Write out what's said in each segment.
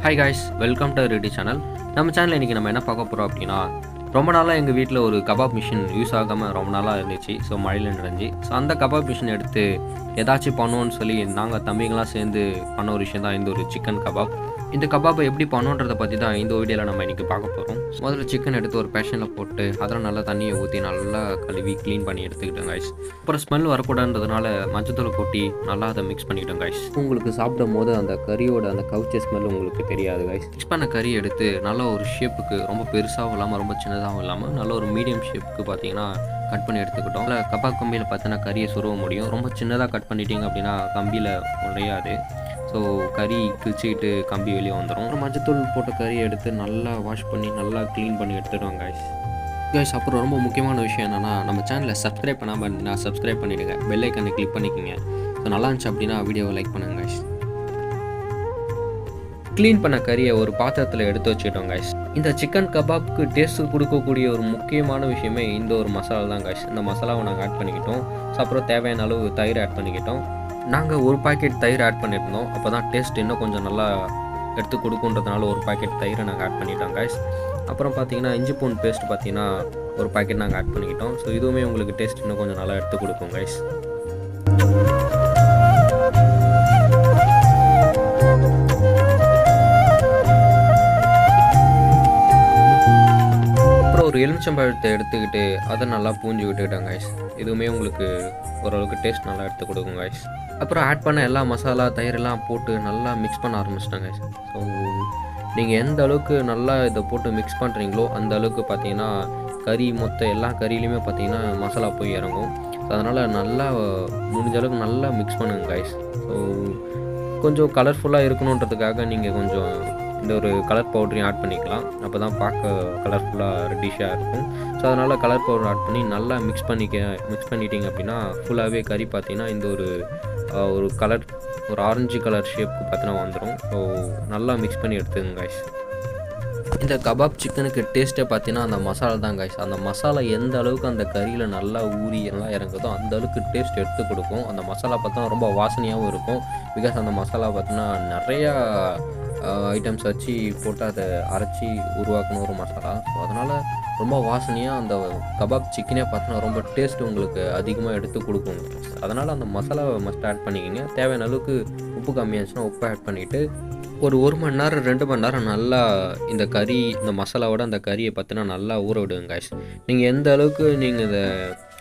Hi guys, welcome to ready channel. நம்ம channel இன்றைக்கி நம்ம என்ன பார்க்க போகிறோம் அப்படின்னா, ரொம்ப நாளாக எங்கள் வீட்டில் ஒரு கபாப் மிஷின் யூஸ் ஆகாமல் ரொம்ப நாளாக இருந்துச்சு. ஸோ மழையில் நனைஞ்சி அந்த கபாப் மிஷின் எடுத்து ஏதாச்சும் பண்ணுவோன்னு சொல்லி நாங்கள் தம்பிங்களாம் சேர்ந்து பண்ண ஒரு விஷயம் தான் இந்த ஒரு சிக்கன் கபாப். இந்த கபாப்பை எப்படி பண்ணுன்றதை பற்றி தான் இந்த வீடியோவில் நம்ம இன்றைக்கி பார்க்க போகிறோம். முதல்ல சிக்கன் எடுத்து ஒரு பேஷனில் போட்டு அதில் நல்லா தண்ணியை ஊற்றி நல்லா கழுவி க்ளீன் பண்ணி எடுத்துக்கிட்டோம் காய்ஸ். அப்புறம் ஸ்மெல் வரக்கூடாதுன்றதுனால மஞ்சத்தூளை கொட்டி நல்லா அதை மிக்ஸ் பண்ணிக்கிட்டோம் காய்ஸ். உங்களுக்கு சாப்பிடும் போது அந்த கறியோட அந்த கவுச்ச ஸ்மெல் உங்களுக்கு தெரியாது காய்ஸ். மிக்ஸ் பண்ண கறி எடுத்து நல்ல ஒரு ஷேப்புக்கு, ரொம்ப பெருசாகவும் இல்லாமல் ரொம்ப சின்னதாகவும் இல்லாமல் நல்ல ஒரு மீடியம் ஷேப்புக்கு பார்த்தீங்கன்னா கட் பண்ணி எடுத்துக்கிட்டோம். இல்லை கபாப் கம்பியில் பார்த்தீங்கன்னா கறியை சுருவ முடியும். ரொம்ப சின்னதாக கட் பண்ணிட்டீங்க அப்படின்னா கம்பியில் உடையாது. ஸோ கறி கிழிச்சிக்கிட்டு கம்பி வெளியே வந்துடும். ஒரு மஞ்சத்தூள் போட்ட கறியை எடுத்து நல்லா வாஷ் பண்ணி நல்லா க்ளீன் பண்ணி எடுத்துடுவோம் காய்ஸ். அப்புறம் ரொம்ப முக்கியமான விஷயம் என்னென்னா, நம்ம சேனலை சப்ஸ்கிரைப் பண்ணாமல் நான் சப்ஸ்கிரைப் பண்ணிவிடுங்க, பெல் ஐக்கனை கிளிக் பண்ணிக்கோங்க. ஸோ நல்லா இருந்துச்சு அப்படின்னா வீடியோவை லைக் பண்ணுங்கள் காய்ஸ். க்ளீன் பண்ண கறியை ஒரு பாத்திரத்தில் எடுத்து வச்சுக்கிட்டோம் காய்ஸ். இந்த சிக்கன் கபாப்க்கு டேஸ்ட்டு கொடுக்கக்கூடிய ஒரு முக்கியமான விஷயமே இந்த ஒரு மசாலா தான் காய்ஸ். இந்த மசாலாவை நாங்கள் ஆட் பண்ணிக்கிட்டோம். ஸோ அப்புறம் தேவையான அளவு தயிர் ஆட் பண்ணிக்கிட்டோம். நாங்கள் ஒரு பாக்கெட் தயிர் ஆட் பண்ணியிருந்தோம். அப்போ தான் டேஸ்ட் இன்னும் கொஞ்சம் நல்லா எடுத்து கொடுக்குன்றதுனால ஒரு பாக்கெட் தயிரை நாங்கள் ஆட் பண்ணிட்டோம் காய்ஸ். அப்புறம் பார்த்தீங்கன்னா இஞ்சி பூண்டு பேஸ்ட் பார்த்தீங்கன்னா ஒரு பாக்கெட் நாங்கள் ஆட் பண்ணிக்கிட்டோம். ஸோ இதுவுமே உங்களுக்கு டேஸ்ட் இன்னும் கொஞ்சம் நல்லா எடுத்து கொடுக்கும் காய்ஸ். ஒரு எலுமிச்சம்பழத்தை எடுத்துக்கிட்டு அதை நல்லா பூஞ்சி விட்டுக்கிட்டேன் காய்ஸ். இதுவுமே உங்களுக்கு ஓரளவுக்கு டேஸ்ட் நல்லா எடுத்து கொடுக்கும் காய்ஸ். அப்புறம் ஆட் பண்ண எல்லா மசாலா தயிரெல்லாம் போட்டு நல்லா மிக்ஸ் பண்ண ஆரம்பிச்சிட்டேன் காய்ஸ். ஸோ நீங்கள் எந்த அளவுக்கு நல்லா இதை போட்டு மிக்ஸ் பண்ணுறீங்களோ அந்த அளவுக்கு பார்த்தீங்கன்னா கறி எல்லா கறியிலையுமே பார்த்தீங்கன்னா மசாலா போய் இறங்கும். ஸோ அதனால் நல்லா முடிஞ்ச அளவுக்கு நல்லா மிக்ஸ் பண்ணுங்க காய்ஸ். ஸோ கொஞ்சம் கலர்ஃபுல்லாக இருக்கணுன்றதுக்காக நீங்கள் கொஞ்சம் இந்த ஒரு கலர் பவுடரையும் ஆட் பண்ணிக்கலாம். அப்போ தான் பார்க்க கலர்ஃபுல்லாக ரெட்டிஷாக இருக்கும். ஸோ அதனால் கலர் பவுடர் ஆட் பண்ணி நல்லா மிக்ஸ் பண்ணிட்டீங்க அப்படின்னா ஃபுல்லாகவே கறி பார்த்தீங்கன்னா இந்த ஒரு கலர், ஒரு ஆரஞ்சு கலர் ஷேப்புக்கு பார்த்தீங்கன்னா வந்துடும். ஸோ நல்லா மிக்ஸ் பண்ணி எடுத்துங்க காய்ஸ். இந்த கபாப் சிக்கனுக்கு டேஸ்ட்டே பார்த்தீங்கன்னா அந்த மசாலா தான் காய்ஸ். அந்த மசாலா எந்த அளவுக்கு அந்த கறியில் நல்லா ஊறி எல்லாம் இறங்குதோ அந்த அளவுக்கு டேஸ்ட் எடுத்து கொடுக்கும். அந்த மசாலா பார்த்தோன்னா ரொம்ப வாசனையாகவும் இருக்கும். பிகாஸ் அந்த மசாலா பார்த்தீங்கன்னா நிறையா ஐட்டம்ஸ் வச்சு போட்டு அதை அரைச்சி உருவாக்கணும் ஒரு மசாலா. ஸோ அதனால் ரொம்ப வாசனையாக அந்த கபாப் சிக்கனே பார்த்தோன்னா ரொம்ப டேஸ்ட் உங்களுக்கு அதிகமாக எடுத்து கொடுக்கும். அதனால் அந்த மசாலாவை மஸ்ட் ஆட் பண்ணிக்கிங்க. தேவையான அளவுக்கு உப்பு கம்மியாச்சுன்னா உப்பு ஆட் பண்ணிவிட்டு ஒரு மணி நேரம் 2 மணி நேரம் நல்லா இந்த மசாலாவோட அந்த கறியை பார்த்தீங்கன்னா நல்லா ஊற விடுங்க காய்ஸ். நீங்கள் எந்த அளவுக்கு நீங்கள் இந்த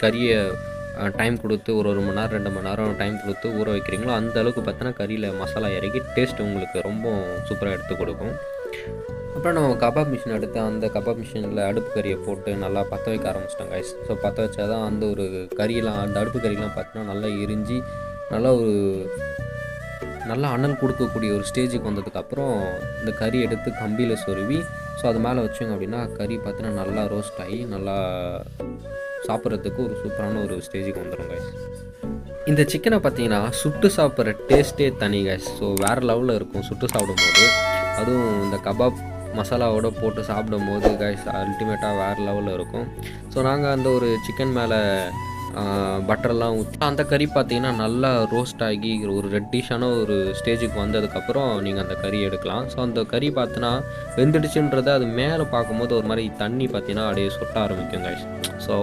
கறியை டைம் கொடுத்து ஒரு மணி நேரம் 2 மணி நேரம் டைம் கொடுத்து ஊற வைக்கிறீங்களோ அந்த அளவுக்கு பார்த்தீங்கன்னா கறியில் மசாலா இறக்கி டேஸ்ட் உங்களுக்கு ரொம்ப சூப்பராக எடுத்து கொடுக்கும். அப்புறம் நம்ம கபாப் மிஷின் எடுத்து அந்த கபாப் மிஷினில் அடுப்பு கறியை போட்டு நல்லா பற்ற வைக்க ஆரம்பிச்சிட்டோம் காய்ஸ். ஸோ பற்ற வச்சா தான் அந்த ஒரு கறியெல்லாம், அந்த அடுப்பு கறியெல்லாம் பார்த்தீங்கன்னா நல்லா எரிஞ்சு நல்லா அனல் கொடுக்கக்கூடிய ஒரு ஸ்டேஜுக்கு வந்ததுக்கப்புறம் இந்த கறி எடுத்து கம்பியில் சொருவி ஸோ அது மேலே வச்சோங்க அப்படின்னா கறி பார்த்தீங்கன்னா நல்லா ரோஸ்ட் ஆகி நல்லா சாப்பிட்றதுக்கு ஒரு சூப்பரான ஒரு ஸ்டேஜுக்கு வந்துடும் காய்ஸ். இந்த சிக்கனை பார்த்தீங்கன்னா சுட்டு சாப்பிட்ற டேஸ்ட்டே தனி காய்ஸ். ஸோ வேறு லெவலில் இருக்கும் சுட்டு சாப்பிடும்போது. அதுவும் இந்த கபாப் மசாலாவோட போட்டு சாப்பிடும்போது காய்ஸ் அல்டிமேட்டாக வேறு லெவலில் இருக்கும். ஸோ நாங்கள் அந்த ஒரு சிக்கன் மேலே பட்டர்லாம் ஊற்றி அந்த கறி பார்த்தீங்கன்னா நல்லா ரோஸ்ட் ஆகி ஒரு ரெட்டிஷான ஒரு ஸ்டேஜுக்கு வந்ததுக்கப்புறம் நீங்கள் அந்த கறி எடுக்கலாம். ஸோ அந்த கறி பார்த்தீங்கன்னா வெந்துடுச்சுன்றதை அது மேலே பார்க்கும்போது ஒரு மாதிரி தண்ணி பார்த்தீங்கன்னா அப்படியே சொட்ட ஆரம்பிக்கும் காய்ஸ். ஸோ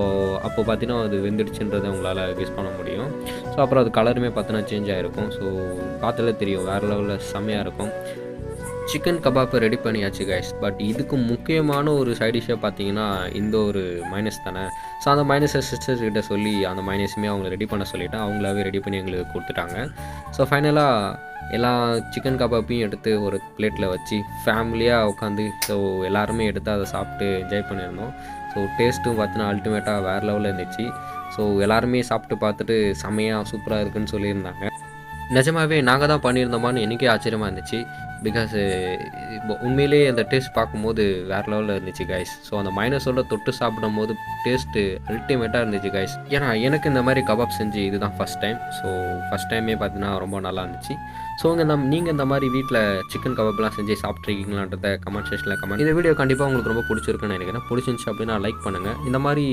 அப்போ பார்த்தீங்கன்னா அது வெந்துடுச்சுன்றதை உங்களால் கெஸ் பண்ண முடியும். ஸோ அப்புறம் அது கலருமே பார்த்தீங்கன்னா சேஞ்ச் ஆகிருக்கும். ஸோ பார்த்தாலே தெரியும் வேறு லெவலில் செம்மையாக இருக்கும். சிக்கன் கபாப்பை ரெடி பண்ணியாச்சு காய்ஸ். பட் இதுக்கு முக்கியமான ஒரு சைட் டிஷ்ஷாக பார்த்தீங்கன்னா இந்த ஒரு மைனஸ் தானே. ஸோ அந்த மைனஸை சிஸ்டர்கிட்ட சொல்லி அந்த மைனஸுமே அவங்க ரெடி பண்ண சொல்லிவிட்டேன். அவங்களாவே ரெடி பண்ணி எங்களுக்கு கொடுத்துட்டாங்க. ஸோ ஃபைனலாக எல்லா சிக்கன் கபாப்பையும் எடுத்து ஒரு பிளேட்டில் வச்சு ஃபேமிலியாக உட்காந்து ஸோ எல்லாருமே எடுத்து அதை சாப்பிட்டு என்ஜாய் பண்ணியிருந்தோம். ஸோ டேஸ்ட்டும் பார்த்தீங்கன்னா அல்டிமேட்டாக வேறு லெவலில் இருந்துச்சு. ஸோ எல்லாருமே சாப்பிட்டு பார்த்துட்டு செம்மையாக சூப்பராக இருக்குதுன்னு சொல்லியிருந்தாங்க. நிஜமாகவே நாங்கள் தான் பண்ணியிருந்தோமான்னு எனக்கே ஆச்சரியமாக இருந்துச்சு. பிகாஸ் இப்போ உண்மையிலேயே அந்த டேஸ்ட் பார்க்கும்போது வேறு லெவலில் இருந்துச்சு காய்ஸ். ஸோ அந்த மைனஸோட தொட்டு சாப்பிடும் போது டேஸ்ட்டு அல்டிமேட்டாக இருந்துச்சு காய்ஸ். ஏன்னா எனக்கு இந்த மாதிரி கபாப் செஞ்சு இதுதான் ஃபஸ்ட் டைம். ஸோ ஃபஸ்ட் டைமே பார்த்தீங்கன்னா ரொம்ப நல்லா இருந்துச்சு. ஸோ நீங்கள் இந்த மாதிரி வீட்டில் சிக்கன் கபாப்லாம் செஞ்சு சாப்பிட்ருக்கீங்களான்றத கமெண்ட் செக்ஷனில் கமெண்ட். இந்த வீடியோ கண்டிப்பாக உங்களுக்கு ரொம்ப பிடிச்சிருக்குன்னு நினைக்கிறேன். பிடிச்சிருந்துச்சு அப்படின்னா லைக் பண்ணுங்கள். இந்த மாதிரி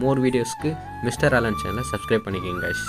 மோர் வீடியோஸ்க்கு மிஸ்டர் ஆலன் சேனலை சப்ஸ்கிரைப் பண்ணிக்கோங்க காய்ஸ்.